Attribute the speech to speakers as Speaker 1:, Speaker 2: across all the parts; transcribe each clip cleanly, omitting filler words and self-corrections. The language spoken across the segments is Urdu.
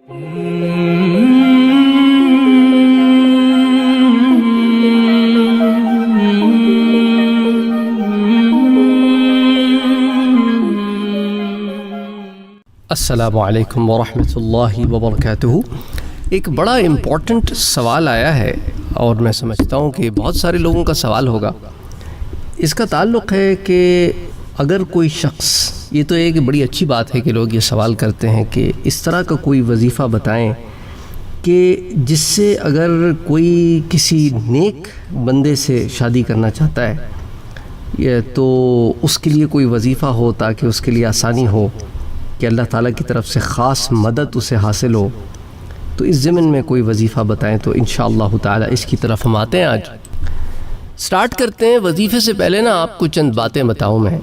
Speaker 1: السلام علیکم ورحمۃ اللہ وبرکاتہ۔ ایک بڑا امپورٹنٹ سوال آیا ہے اور میں سمجھتا ہوں کہ بہت سارے لوگوں کا سوال ہوگا۔ اس کا تعلق ہے کہ اگر کوئی شخص، یہ تو ایک بڑی اچھی بات ہے کہ لوگ یہ سوال کرتے ہیں کہ اس طرح کا کوئی وظیفہ بتائیں کہ جس سے اگر کوئی کسی نیک بندے سے شادی کرنا چاہتا ہے تو اس کے لیے کوئی وظیفہ ہو تاکہ اس کے لیے آسانی ہو کہ اللہ تعالیٰ کی طرف سے خاص مدد اسے حاصل ہو، تو اس ضمن میں کوئی وظیفہ بتائیں۔ تو انشاءاللہ تعالیٰ اس کی طرف ہم آتے ہیں۔ آج سٹارٹ کرتے ہیں۔ وظیفے سے پہلے آپ کو چند باتیں بتاؤں میں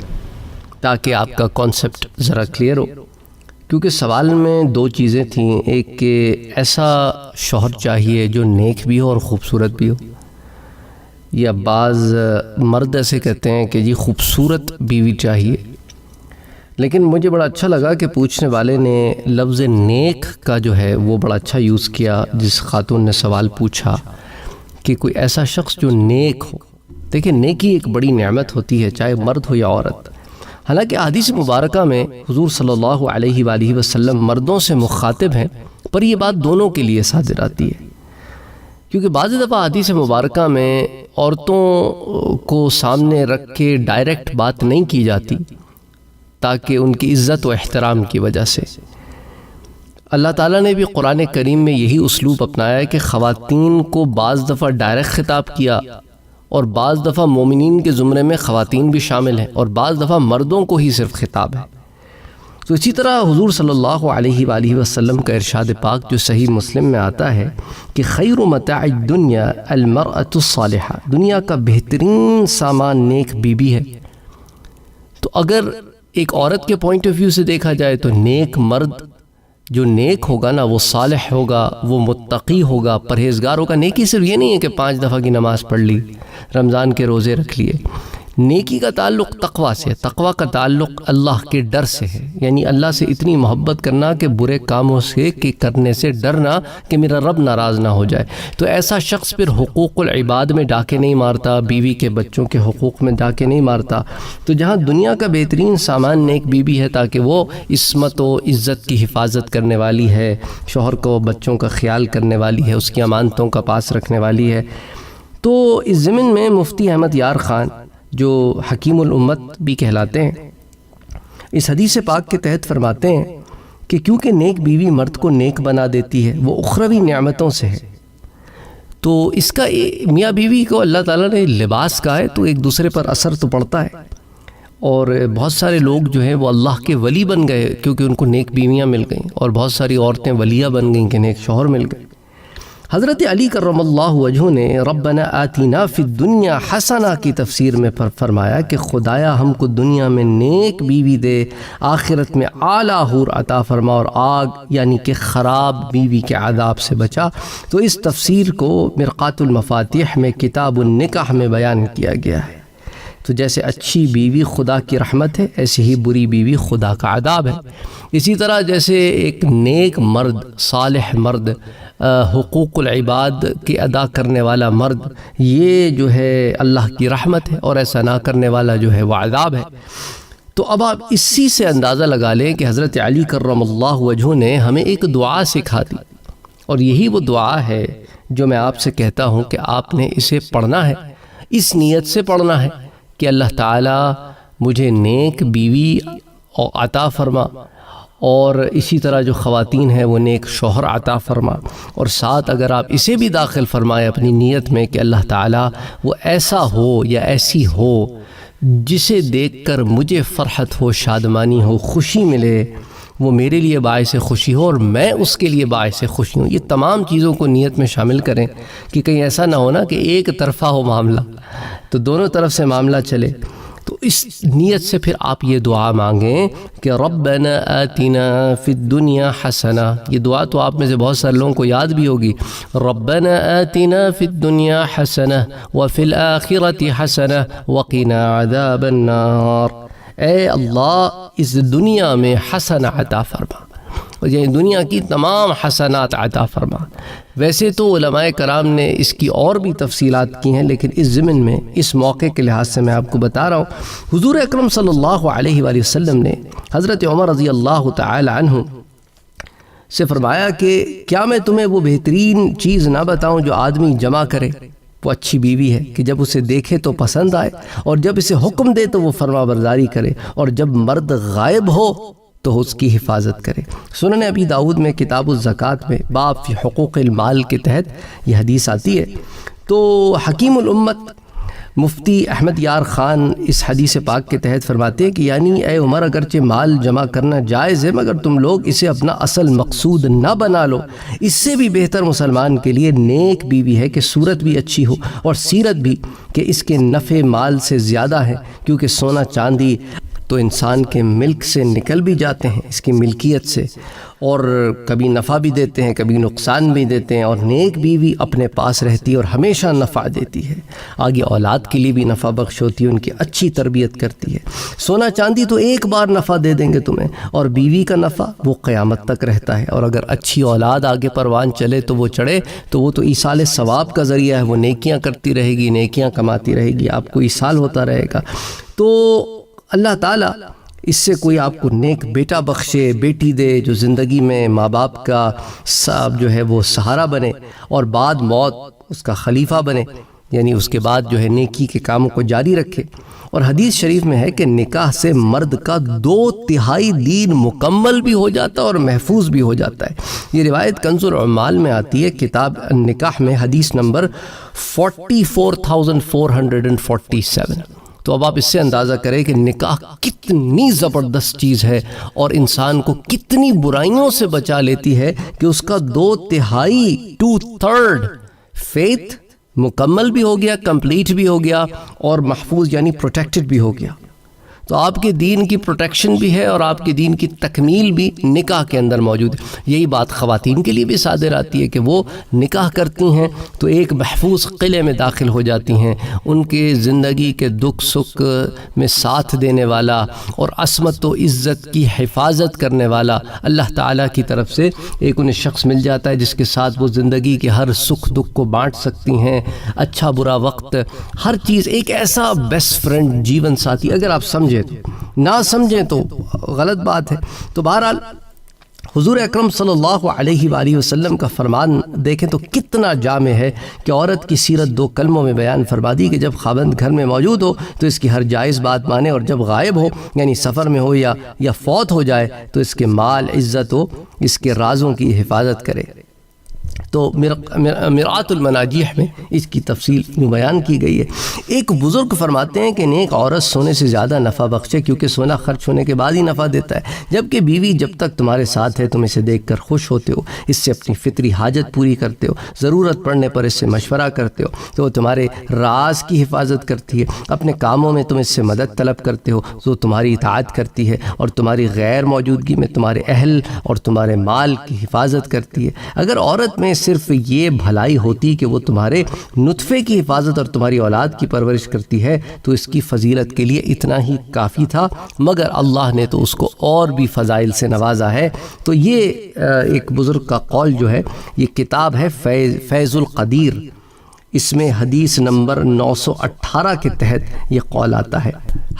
Speaker 1: تاکہ آپ کا کانسیپٹ ذرا کلیئر ہو، کیونکہ سوال میں دو چیزیں تھیں، ایک کہ ایسا شوہر چاہیے جو نیک بھی ہو اور خوبصورت بھی ہو، یا بعض مرد ایسے کہتے ہیں کہ جی خوبصورت بیوی چاہیے، لیکن مجھے بڑا اچھا لگا کہ پوچھنے والے نے لفظ نیک کا جو ہے وہ بڑا اچھا یوز کیا۔ جس خاتون نے سوال پوچھا کہ کوئی ایسا شخص جو نیک ہو۔ دیکھیں، نیکی ایک بڑی نعمت ہوتی ہے، چاہے مرد ہو یا عورت۔ حالانکہ احادیث مبارکہ میں حضور صلی اللہ علیہ وآلہ وسلم مردوں سے مخاطب ہیں، پر یہ بات دونوں کے لیے صادر آتی ہے، کیونکہ بعض دفعہ احادیث مبارکہ میں عورتوں کو سامنے رکھ کے ڈائریکٹ بات نہیں کی جاتی تاکہ ان کی عزت و احترام کی وجہ سے۔ اللہ تعالیٰ نے بھی قرآن کریم میں یہی اسلوب اپنایا ہے کہ خواتین کو بعض دفعہ ڈائریکٹ خطاب کیا، اور بعض دفعہ مومنین کے زمرے میں خواتین بھی شامل ہیں، اور بعض دفعہ مردوں کو ہی صرف خطاب ہے۔ تو اسی طرح حضور صلی اللہ علیہ وآلہ وسلم کا ارشاد پاک جو صحیح مسلم میں آتا ہے کہ خیر متاع الدنیا المرأة الصالحہ، دنیا کا بہترین سامان نیک بیوی ہے۔ تو اگر ایک عورت کے پوائنٹ آف ویو سے دیکھا جائے تو نیک مرد جو نیک ہوگا نا، وہ صالح ہوگا، وہ متقی ہوگا، پرہیزگار ہوگا۔ نیکی صرف یہ نہیں ہے کہ 5 دفعہ کی نماز پڑھ لی، رمضان کے روزے رکھ لیے۔ نیکی کا تعلق تقوی سے ہے، تقوی کا تعلق اللہ کے ڈر سے ہے، یعنی اللہ سے اتنی محبت کرنا کہ برے کاموں سے کرنے سے ڈرنا کہ میرا رب ناراض نہ ہو جائے۔ تو ایسا شخص پھر حقوق العباد میں ڈاکے نہیں مارتا، بیوی کے بچوں کے حقوق میں ڈاکے نہیں مارتا۔ تو جہاں دنیا کا بہترین سامان نیک بیوی ہے تاکہ وہ عصمت و عزت کی حفاظت کرنے والی ہے، شوہر کو بچوں کا خیال کرنے والی ہے، اس کی امانتوں کا پاس رکھنے والی ہے۔ تو اس ضمن میں مفتی احمد یار خان جو حکیم الامت بھی کہلاتے ہیں، اس حدیث پاک کے تحت فرماتے ہیں کہ کیونکہ نیک بیوی مرد کو نیک بنا دیتی ہے، وہ اخروی نعمتوں سے ہے۔ تو اس کا میاں بیوی کو اللہ تعالیٰ نے لباس کہا ہے، تو ایک دوسرے پر اثر تو پڑتا ہے، اور بہت سارے لوگ جو ہیں وہ اللہ کے ولی بن گئے کیونکہ ان کو نیک بیویاں مل گئیں، اور بہت ساری عورتیں ولیہ بن گئیں کہ نیک شوہر مل گئے۔ حضرت علی کرم اللہ وجہہ نے ربنا آتینا فی الدنیا حسنہ کی تفسیر میں فرمایا کہ خدایا ہم کو دنیا میں نیک بیوی دے، آخرت میں اعلیٰ حور عطا فرما، اور آگ یعنی کہ خراب بیوی کے عذاب سے بچا۔ تو اس تفسیر کو مرقات المفاتیح میں کتاب النکاح میں بیان کیا گیا ہے۔ تو جیسے اچھی بیوی خدا کی رحمت ہے، ایسے ہی بری بیوی خدا کا عذاب ہے۔ اسی طرح جیسے ایک نیک مرد، صالح مرد، حقوق العباد کے ادا کرنے والا مرد، یہ جو ہے اللہ کی رحمت ہے، اور ایسا نہ کرنے والا جو ہے وہ عذاب ہے۔ تو اب آپ اسی سے اندازہ لگا لیں کہ حضرت علی کرم اللہ وجہہ نے ہمیں ایک دعا سکھا دی، اور یہی وہ دعا ہے جو میں آپ سے کہتا ہوں کہ آپ نے اسے پڑھنا ہے، اس نیت سے پڑھنا ہے کہ اللہ تعالیٰ مجھے نیک بیوی عطا فرما، اور اسی طرح جو خواتین ہیں وہ نیک شوہر عطا فرما، اور ساتھ اگر آپ اسے بھی داخل فرمائے اپنی نیت میں کہ اللہ تعالیٰ وہ ایسا ہو یا ایسی ہو جسے دیکھ کر مجھے فرحت ہو، شادمانی ہو، خوشی ملے، وہ میرے لیے باعث خوشی ہو اور میں اس کے لیے باعث خوشی ہوں۔ یہ تمام چیزوں کو نیت میں شامل کریں کہ کہیں ایسا نہ ہونا کہ ایک طرفہ ہو معاملہ، تو دونوں طرف سے معاملہ چلے۔ تو اس نیت سے پھر آپ یہ دعا مانگیں کہ ربنا آتنا فی الدنیا حسنہ۔ یہ دعا تو آپ میں سے بہت سارے لوگوں کو یاد بھی ہوگی، ربنا آتنا فی الدنیا حسنہ وفی الآخرۃ حسنہ وقنا عذاب النار۔ اے اللہ اس دنیا میں حسن عطا فرما، یعنی دنیا کی تمام حسنات عطا فرما۔ ویسے تو علماء کرام نے اس کی اور بھی تفصیلات کی ہیں، لیکن اس ضمن میں اس موقع کے لحاظ سے میں آپ کو بتا رہا ہوں، حضور اکرم صلی اللہ علیہ وآلہ وسلم نے حضرت عمر رضی اللہ تعالی عنہ سے فرمایا کہ کیا میں تمہیں وہ بہترین چیز نہ بتاؤں جو آدمی جمع کرے؟ وہ اچھی بیوی ہے کہ جب اسے دیکھے تو پسند آئے، اور جب اسے حکم دے تو وہ فرما برداری کرے، اور جب مرد غائب ہو تو اس کی حفاظت کرے۔ سنن ابی داؤد میں کتاب الزکوٰۃ میں باب فی حقوق المال کے تحت یہ حدیث آتی ہے۔ تو حکیم الامت مفتی احمد یار خان اس حدیث پاک کے تحت فرماتے ہیں کہ یعنی اے عمر، اگرچہ مال جمع کرنا جائز ہے، مگر تم لوگ اسے اپنا اصل مقصود نہ بنا لو۔ اس سے بھی بہتر مسلمان کے لیے نیک بیوی ہے کہ صورت بھی اچھی ہو اور سیرت بھی، کہ اس کے نفع مال سے زیادہ ہے، کیونکہ سونا چاندی تو انسان کے ملک سے نکل بھی جاتے ہیں، اس کی ملکیت سے، اور کبھی نفع بھی دیتے ہیں، کبھی نقصان بھی دیتے ہیں، اور نیک بیوی اپنے پاس رہتی ہے اور ہمیشہ نفع دیتی ہے، آگے اولاد کے لیے بھی نفع بخش ہوتی ہے، ان کی اچھی تربیت کرتی ہے۔ سونا چاندی تو ایک بار نفع دے دیں گے تمہیں، اور بیوی کا نفع وہ قیامت تک رہتا ہے، اور اگر اچھی اولاد آگے پروان چلے تو وہ چڑھے تو وہ تو ایصال ثواب کا ذریعہ ہے، وہ نیکیاں کرتی رہے گی، نیکیاں کماتی رہے گی، آپ کو ایصال ہوتا رہے گا۔ تو اللہ تعالیٰ اس سے کوئی آپ کو نیک بیٹا بخشے، بیٹی دے، جو زندگی میں ماں باپ کا جو ہے وہ سہارا بنے، اور بعد موت اس کا خلیفہ بنے، یعنی اس کے بعد جو ہے نیکی کے کاموں کو جاری رکھے۔ اور حدیث شریف میں ہے کہ نکاح سے مرد کا 2/3 دین مکمل بھی ہو جاتا ہے اور محفوظ بھی ہو جاتا ہے۔ یہ روایت کنز العمال میں آتی ہے، کتاب النکاح میں، حدیث نمبر 44,447۔ تو اب آپ اس سے اندازہ کریں کہ نکاح کتنی زبردست چیز ہے، اور انسان کو کتنی برائیوں سے بچا لیتی ہے کہ اس کا 2/3 فیتھ مکمل بھی ہو گیا، کمپلیٹ بھی ہو گیا، اور محفوظ یعنی پروٹیکٹڈ بھی ہو گیا۔ تو آپ کے دین کی پروٹیکشن بھی ہے اور آپ کے دین کی تکمیل بھی نکاح کے اندر موجود ہے۔ یہی بات خواتین کے لیے بھی صادر آتی ہے کہ وہ نکاح کرتی ہیں تو ایک محفوظ قلعے میں داخل ہو جاتی ہیں، ان کے زندگی کے دکھ سکھ میں ساتھ دینے والا اور عصمت و عزت کی حفاظت کرنے والا اللہ تعالیٰ کی طرف سے ایک انہیں شخص مل جاتا ہے، جس کے ساتھ وہ زندگی کے ہر سکھ دکھ کو بانٹ سکتی ہیں، اچھا برا وقت، ہر چیز، ایک ایسا بیسٹ فرینڈ، جیون ساتھی۔ اگر آپ سمجھیں تو، نہ سمجھیں تو غلط بات ہے۔ تو بہرحال حضور اکرم صلی اللہ علیہ وآلہ وسلم کا فرمان دیکھیں تو کتنا جامع ہے کہ عورت کی سیرت 2 کلموں میں بیان فرما دی کہ جب خاوند گھر میں موجود ہو تو اس کی ہر جائز بات مانے، اور جب غائب ہو یعنی سفر میں ہو یا فوت ہو جائے تو اس کے مال، عزت و اس کے رازوں کی حفاظت کرے۔ تو مرآت المناجیح میں اس کی تفصیل بیان کی گئی ہے۔ ایک بزرگ فرماتے ہیں کہ نیک عورت سونے سے زیادہ نفع بخشے، کیونکہ سونا خرچ ہونے کے بعد ہی نفع دیتا ہے، جبکہ بیوی جب تک تمہارے ساتھ ہے تم اسے دیکھ کر خوش ہوتے ہو، اس سے اپنی فطری حاجت پوری کرتے ہو، ضرورت پڑنے پر اس سے مشورہ کرتے ہو، تو وہ تمہارے راز کی حفاظت کرتی ہے، اپنے کاموں میں تم اس سے مدد طلب کرتے ہو، تو تمہاری اطاعت کرتی ہے، اور تمہاری غیر موجودگی میں تمہارے اہل اور تمہارے مال کی حفاظت کرتی ہے۔ اگر عورت میں صرف یہ بھلائی ہوتی کہ وہ تمہارے نطفے کی حفاظت اور تمہاری اولاد کی پرورش کرتی ہے تو اس کی فضیلت کے لیے اتنا ہی کافی تھا، مگر اللہ نے تو اس کو اور بھی فضائل سے نوازا ہے۔ تو یہ ایک بزرگ کا قول جو ہے، یہ کتاب ہے فیض القدیر، اس میں حدیث نمبر 918 کے تحت یہ قول آتا ہے۔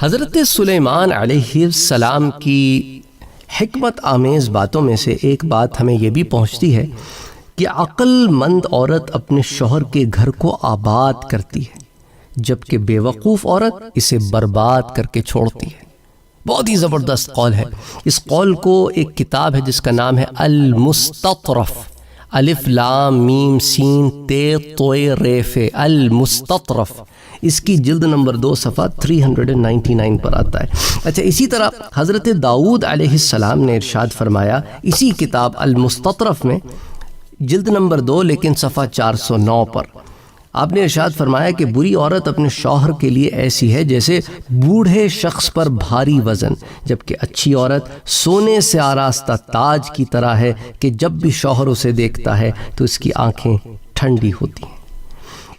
Speaker 1: حضرت سلیمان علیہ السلام کی حکمت آمیز باتوں میں سے ایک بات ہمیں یہ بھی پہنچتی ہے کہ عقل مند عورت اپنے شوہر کے گھر کو آباد کرتی ہے، جبکہ بے وقوف عورت اسے برباد کر کے چھوڑتی ہے۔ بہت ہی زبردست قول ہے۔ اس قول کو ایک کتاب ہے جس کا نام ہے المستطرف، الف لام میم سین تے توئے ریفے، المستطرف، اس کی جلد نمبر 2 صفحہ 399 پر آتا ہے۔ اچھا، اسی طرح حضرت داؤد علیہ السلام نے ارشاد فرمایا اسی کتاب المستطرف میں، جلد نمبر 2 لیکن صفحہ 409 پر، آپ نے ارشاد فرمایا کہ بری عورت اپنے شوہر کے لیے ایسی ہے جیسے بوڑھے شخص پر بھاری وزن، جبکہ اچھی عورت سونے سے آراستہ تاج کی طرح ہے کہ جب بھی شوہر اسے دیکھتا ہے تو اس کی آنکھیں ٹھنڈی ہوتی ہیں۔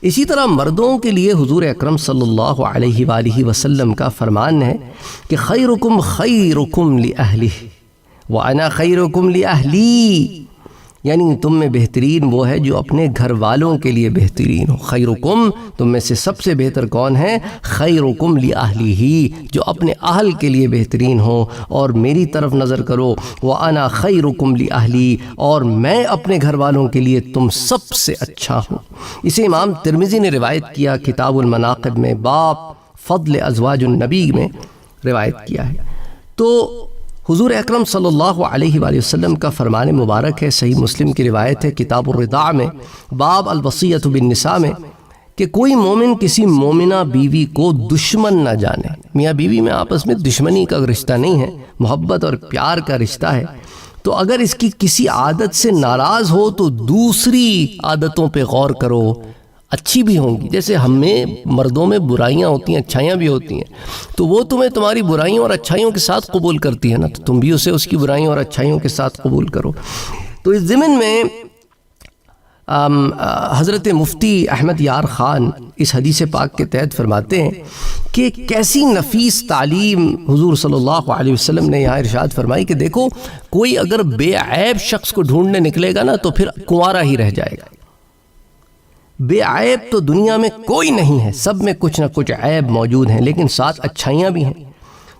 Speaker 1: اسی طرح مردوں کے لیے حضور اکرم صلی اللہ علیہ وآلہ وسلم کا فرمان ہے کہ خیرکم خیرکم لأہلہ وَأَنَا خَيْرُكُمْ لِأَهْلِي، یعنی تم میں بہترین وہ ہے جو اپنے گھر والوں کے لیے بہترین ہو. خیرکم، تم میں سے سب سے بہتر کون ہے؟ خیرکم لِأَهْلِهِ، جو اپنے اہل کے لیے بہترین ہو. اور میری طرف نظر کرو، وَأَنَا خَيْرُكُمْ لِأَهْلِي، اور میں اپنے گھر والوں کے لیے تم سب سے اچھا ہوں. اسے امام ترمذی نے روایت کیا کتاب المناقب میں، باب فضل ازواج النبی میں روایت کیا ہے. تو حضور اکرم صلی اللہ علیہ وآلہ وسلم کا فرمان مبارک ہے، صحیح مسلم کی روایت ہے کتاب الرضاع میں، باب الوصیۃ بالنساء میں، کہ کوئی مومن کسی مومنہ بیوی کو دشمن نہ جانے. میاں بیوی میں آپس میں دشمنی کا رشتہ نہیں ہے، محبت اور پیار کا رشتہ ہے. تو اگر اس کی کسی عادت سے ناراض ہو تو دوسری عادتوں پہ غور کرو، اچھی بھی ہوں گی. جیسے ہمیں مردوں میں برائیاں ہوتی ہیں، اچھائیاں بھی ہوتی ہیں، تو وہ تمہیں تمہاری برائیوں اور اچھائیوں کے ساتھ قبول کرتی ہے نا، تو تم بھی اسے اس کی برائیوں اور اچھائیوں کے ساتھ قبول کرو. تو اس ضمن میں حضرت مفتی احمد یار خان اس حدیث پاک کے تحت فرماتے ہیں کہ کیسی نفیس تعلیم حضور صلی اللہ علیہ وسلم نے یہاں ارشاد فرمائی کہ دیکھو، کوئی اگر بے عیب شخص کو ڈھونڈنے نکلے گا نا تو پھر کنوارا ہی رہ جائے گا. بے عیب تو دنیا میں کوئی نہیں ہے، سب میں کچھ نہ کچھ عیب موجود ہیں، لیکن ساتھ اچھائیاں بھی ہیں.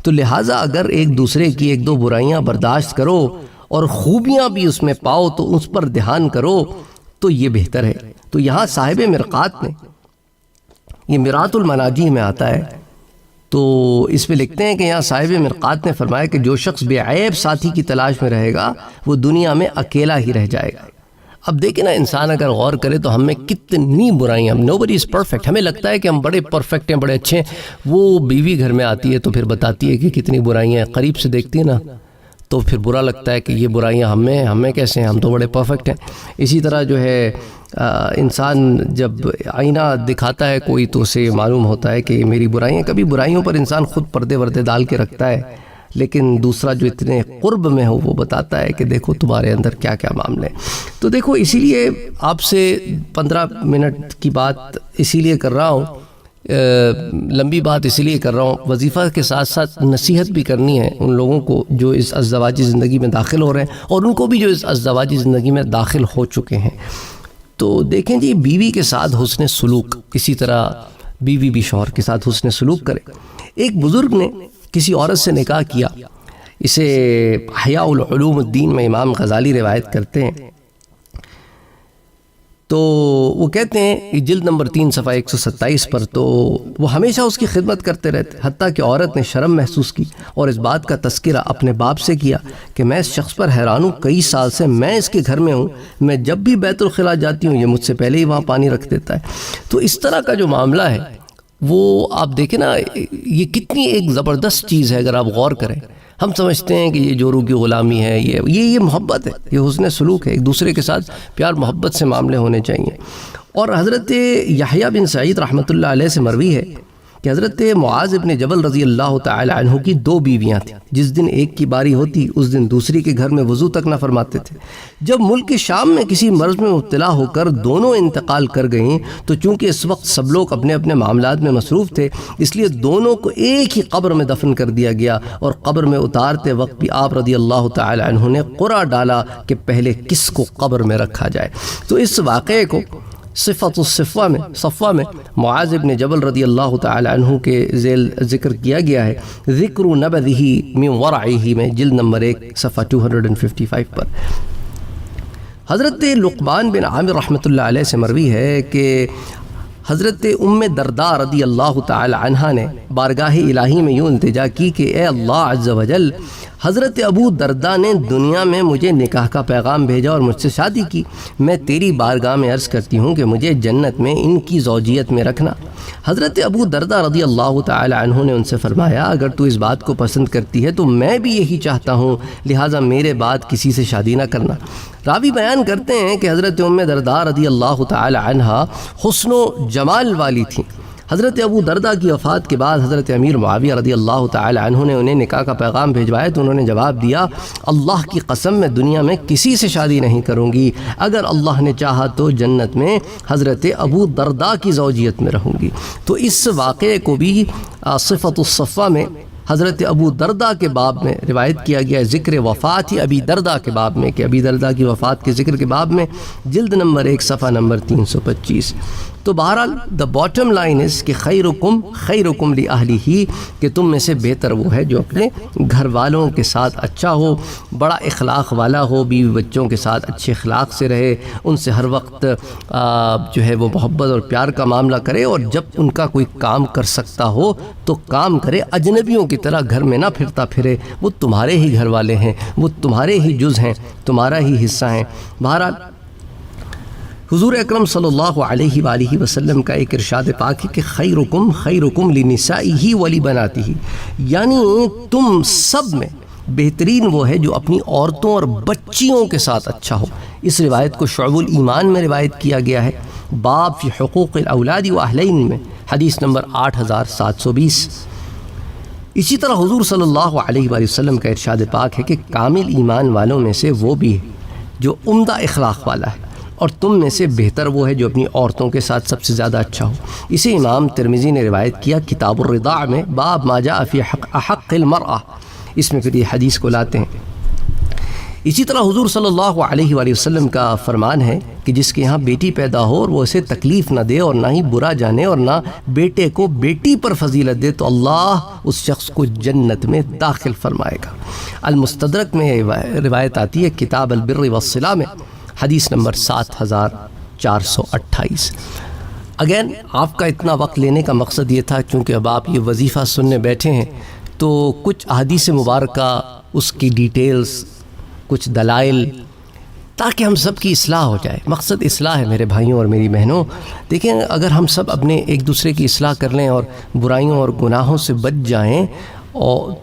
Speaker 1: تو لہٰذا اگر ایک دوسرے کی ایک دو برائیاں برداشت کرو اور خوبیاں بھی اس میں پاؤ تو اس پر دھیان کرو تو یہ بہتر ہے. تو یہاں صاحب مرقات نے، یہ مرات المناجی میں آتا ہے، تو اس میں لکھتے ہیں کہ یہاں صاحب مرقات نے فرمایا کہ جو شخص بے عیب ساتھی کی تلاش میں رہے گا وہ دنیا میں اکیلا ہی رہ جائے گا. اب دیکھیں نا، انسان اگر غور کرے تو ہم میں کتنی برائیاں، nobody is perfect. ہمیں لگتا ہے کہ ہم بڑے پرفیکٹ ہیں، بڑے اچھے ہیں. وہ بیوی گھر میں آتی ہے تو پھر بتاتی ہے کہ کتنی برائیاں ہیں، قریب سے دیکھتی ہے نا تو پھر برا لگتا ہے کہ یہ برائیاں ہمیں کیسے ہیں، ہم تو بڑے پرفیکٹ ہیں. اسی طرح جو ہے انسان جب آئینہ دکھاتا ہے کوئی تو اسے معلوم ہوتا ہے کہ میری برائیاں، کبھی برائیوں پر انسان خود پردے وردے ڈال کے رکھتا ہے، لیکن دوسرا جو اتنے قرب میں ہو وہ بتاتا ہے کہ دیکھو تمہارے اندر کیا کیا معاملے ہیں. تو دیکھو، اسی لیے آپ سے 15 منٹ کی بات اسی لیے کر رہا ہوں، لمبی بات اسی لیے کر رہا ہوں، وظیفہ کے ساتھ ساتھ نصیحت بھی کرنی ہے ان لوگوں کو جو اس ازدواجی زندگی میں داخل ہو رہے ہیں اور ان کو بھی جو اس ازدواجی زندگی میں داخل ہو چکے ہیں. تو دیکھیں جی، بیوی کے ساتھ حسن سلوک، اسی طرح بیوی بھی شوہر کے ساتھ حسن سلوک کرے. ایک بزرگ نے کسی عورت سے نکاح کیا، اسے احیاء العلوم الدین میں امام غزالی روایت کرتے ہیں. تو وہ کہتے ہیں جلد نمبر 3 صفحہ 127 پر، تو وہ ہمیشہ اس کی خدمت کرتے رہتے، حتیٰ کہ عورت نے شرم محسوس کی اور اس بات کا تذکرہ اپنے باپ سے کیا کہ میں اس شخص پر حیران ہوں، کئی سال سے میں اس کے گھر میں ہوں، میں جب بھی بیت الخلا جاتی ہوں یہ مجھ سے پہلے ہی وہاں پانی رکھ دیتا ہے. تو اس طرح کا جو معاملہ ہے وہ آپ دیکھیں نا، یہ کتنی ایک زبردست چیز ہے اگر آپ غور کریں. ہم سمجھتے ہیں کہ یہ جورو کی غلامی ہے، یہ محبت ہے، یہ حسن سلوک ہے، ایک دوسرے کے ساتھ پیار محبت سے معاملے ہونے چاہیے. اور حضرت یحییٰ بن سعید رحمۃ اللہ علیہ سے مروی ہے کہ حضرت معاذ ابن جبل رضی اللہ تعالی عنہ کی 2 بیویاں تھیں. جس دن ایک کی باری ہوتی اس دن دوسری کے گھر میں وضو تک نہ فرماتے تھے. جب ملک شام میں کسی مرض میں مبتلا ہو کر دونوں انتقال کر گئیں تو چونکہ اس وقت سب لوگ اپنے اپنے معاملات میں مصروف تھے، اس لیے دونوں کو ایک ہی قبر میں دفن کر دیا گیا. اور قبر میں اتارتے وقت بھی آپ رضی اللہ تعالی عنہ نے قرعہ ڈالا کہ پہلے کس کو قبر میں رکھا جائے. تو اس واقعے کو صفت الصفہ میں معاذ ابن جبل رضی اللہ تعالی عنہ کے ذیل ذکر کیا گیا ہے، ذکر نبذہ من ورعہ میں جلد نمبر 1 صفحہ 255 پر. حضرت لقمان بن عامر رحمۃ اللہ علیہ سے مروی ہے کہ حضرت ام درداء رضی اللہ تعالی عنہ نے بارگاہ الہی میں یوں التجا کی کہ اے اللہ عز و جل، حضرت ابو درداء نے دنیا میں مجھے نکاح کا پیغام بھیجا اور مجھ سے شادی کی. میں تیری بارگاہ میں عرض کرتی ہوں کہ مجھے جنت میں ان کی زوجیت میں رکھنا. حضرت ابو درداء رضی اللہ تعالی عنہ نے ان سے فرمایا اگر تو اس بات کو پسند کرتی ہے تو میں بھی یہی چاہتا ہوں، لہٰذا میرے بعد کسی سے شادی نہ کرنا. راوی بیان کرتے ہیں کہ حضرت ام درداء رضی اللہ تعالی عنہ حسن و جمال والی تھیں. حضرت ابو درداء کی وفات کے بعد حضرت امیر معاویہ رضی اللہ تعالی عنہ نے انہیں نکاح کا پیغام بھیجوایا تو انہوں نے جواب دیا، اللہ کی قسم میں دنیا میں کسی سے شادی نہیں کروں گی، اگر اللہ نے چاہا تو جنت میں حضرت ابو درداء کی زوجیت میں رہوں گی. تو اس واقعے کو بھی صفت الصفہ میں حضرت ابو دردہ کے باب میں روایت کیا گیا ہے، ذکر وفات ہی ابی دردہ کے باب میں، کہ ابی دردہ کی وفات کے ذکر کے باب میں، جلد نمبر 1 صفحہ نمبر 325۔ تو بہرحال دا باٹم لائن از کہ خیرکم لأہلہ، کہ تم میں سے بہتر وہ ہے جو اپنے گھر والوں کے ساتھ اچھا ہو، بڑا اخلاق والا ہو، بیوی بچوں کے ساتھ اچھے اخلاق سے رہے، ان سے ہر وقت جو ہے وہ محبت اور پیار کا معاملہ کرے، اور جب ان کا کوئی کام کر سکتا ہو تو کام کرے، اجنبیوں کی طرح گھر میں نہ پھرتا پھرے، وہ تمہارے ہی گھر والے ہیں، وہ تمہارے ہی جز ہیں، تمہارا ہی حصہ ہیں۔ بہرحال حضور اکرم صلی اللہ علیہ وآلہ وسلم کا ایک ارشاد پاک ہے کہ خیرکم لنسائہ ولبناتہ، یعنی تم سب میں بہترین وہ ہے جو اپنی عورتوں اور بچیوں کے ساتھ اچھا ہو۔ اس روایت کو شعب الایمان میں روایت کیا گیا ہے، باب فی حقوق الاولاد واہلین میں، حدیث نمبر 8720۔ اسی طرح حضور صلی اللہ علیہ وآلہ وسلم کا ارشاد پاک ہے کہ کامل ایمان والوں میں سے وہ بھی ہے جو عمدہ اخلاق والا ہے، اور تم میں سے بہتر وہ ہے جو اپنی عورتوں کے ساتھ سب سے زیادہ اچھا ہو۔ اسے امام ترمذی نے روایت کیا کتاب الرضاع میں، باب ما جاء فی حق المرأہ، اس میں پھر یہ حدیث کو لاتے ہیں۔ اسی طرح حضور صلی اللہ علیہ وآلہ وسلم کا فرمان ہے کہ جس کے یہاں بیٹی پیدا ہو اور وہ اسے تکلیف نہ دے اور نہ ہی برا جانے اور نہ بیٹے کو بیٹی پر فضیلت دے تو اللہ اس شخص کو جنت میں داخل فرمائے گا۔ المستدرک میں روایت آتی ہے کتاب البر والصلہ میں، حدیث نمبر 7428۔ اگین آپ کا اتنا وقت لینے کا مقصد یہ تھا چونکہ اب آپ یہ وظیفہ سننے بیٹھے ہیں تو کچھ احادیث مبارکہ، اس کی ڈیٹیلز، کچھ دلائل، تاکہ ہم سب کی اصلاح ہو جائے۔ مقصد اصلاح ہے میرے بھائیوں اور میری بہنوں۔ دیکھیں اگر ہم سب اپنے ایک دوسرے کی اصلاح کر لیں اور برائیوں اور گناہوں سے بچ جائیں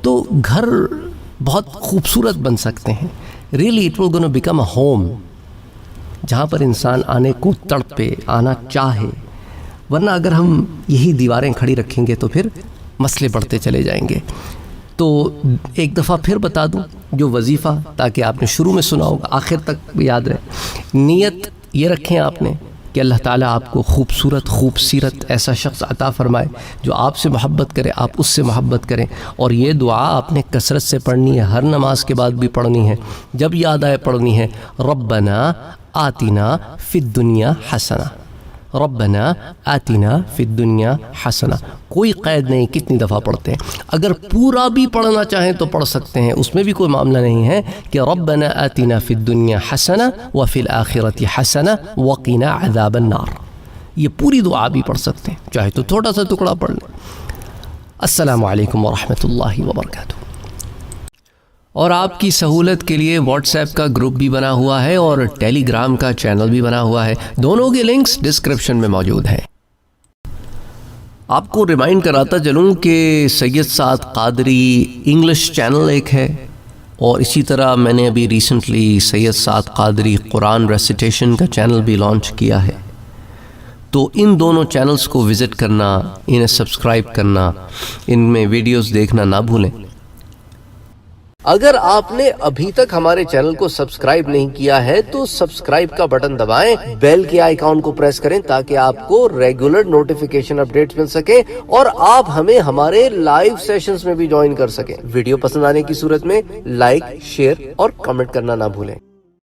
Speaker 1: تو گھر بہت خوبصورت بن سکتے ہیں۔ Really it will gonna become a home, جہاں پر انسان آنے کو تڑپے، آنا چاہے۔ ورنہ اگر ہم یہی دیواریں کھڑی رکھیں گے تو پھر مسئلے بڑھتے چلے جائیں گے۔ تو ایک دفعہ پھر بتا دوں جو وظیفہ، تاکہ آپ نے شروع میں سنا ہوگا آخر تک یاد رہے۔ نیت یہ رکھیں آپ نے کہ اللہ تعالیٰ آپ کو خوبصورت ایسا شخص عطا فرمائے جو آپ سے محبت کرے، آپ اس سے محبت کریں، اور یہ دعا آپ نے کثرت سے پڑھنی ہے، ہر نماز کے بعد بھی پڑھنی ہے، جب یاد آئے پڑھنی ہے۔ ربنا آتنا فی الدنیا حسنہ، ربنا آتنا فی الدنیا حسنہ، کوئی قید نہیں کتنی دفعہ پڑھتے ہیں۔ اگر پورا بھی پڑھنا چاہیں تو پڑھ سکتے ہیں، اس میں بھی کوئی معاملہ نہیں ہے کہ ربنا آتنا فی الدنیا حسنہ وفی الآخرۃ حسنہ وقنا عذاب النار، یہ پوری دعا بھی پڑھ سکتے ہیں، چاہے تو تھوڑا سا ٹکڑا پڑھ لیں۔ السلام علیکم ورحمۃ اللہ وبرکاتہ۔ اور آپ کی سہولت کے لیے واٹس ایپ کا گروپ بھی بنا ہوا ہے اور ٹیلی گرام کا چینل بھی بنا ہوا ہے، دونوں کے لنکس ڈسکرپشن میں موجود ہیں۔ آپ کو ریمائنڈ کراتا چلوں کہ سید سعد قادری انگلش چینل ایک ہے، اور اسی طرح میں نے ابھی ریسنٹلی سید سعد قادری قرآن ریسیٹیشن کا چینل بھی لانچ کیا ہے، تو ان دونوں چینلز کو وزٹ کرنا، انہیں سبسکرائب کرنا، ان میں ویڈیوز دیکھنا نہ بھولیں۔ اگر آپ نے ابھی تک ہمارے چینل کو سبسکرائب نہیں کیا ہے تو سبسکرائب کا بٹن دبائیں، بیل کے آئیکن کو پریس کریں تاکہ آپ کو ریگولر نوٹیفیکیشن اپڈیٹس مل سکے اور آپ ہمیں ہمارے لائیو سیشنز میں بھی جوائن کر سکیں۔ ویڈیو پسند آنے کی صورت میں لائک، شیئر اور کمنٹ کرنا نہ بھولیں۔